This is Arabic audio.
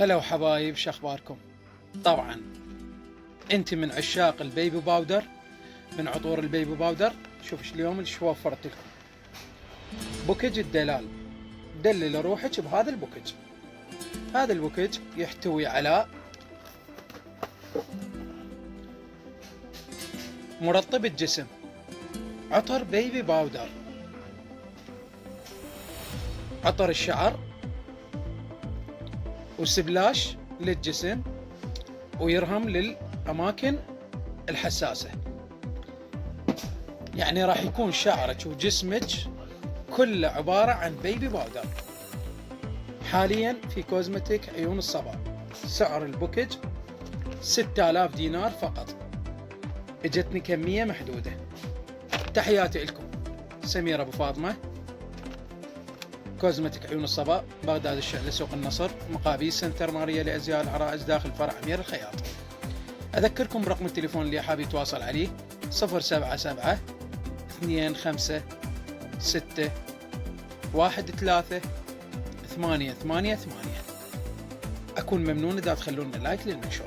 هلا وحبايب، شخباركم؟ طبعا انت من عشاق البيبي باودر، من عطور البيبي باودر. شوف اليوم ايش وفرت لكم. بوكج الدلال، دلل روحك بهذا البوكج. هذا البوكج يحتوي على مرطب الجسم، عطر بيبي باودر، عطر الشعر، وسبلاش للجسم، ويرهم للأماكن الحساسة. يعني راح يكون شعرك وجسمك كله عبارة عن بيبي باودر. حاليا في كوزمتيك عيون الصبا سعر البوكج 6000 دينار فقط. اجتني كمية محدودة. تحياتي لكم. سمير ابو فاطمة، كوزمتيك عيون الصبا، بغداد الشعلة، سوق النصر، مقابيس سنتر ماريا لأزياء العرائس، داخل فرع أمير الخياط. أذكركم برقم التليفون اللي حاب يتواصل عليه 077 25 6 13 888. أكون ممنون إذا تخلون لايك للمنشور.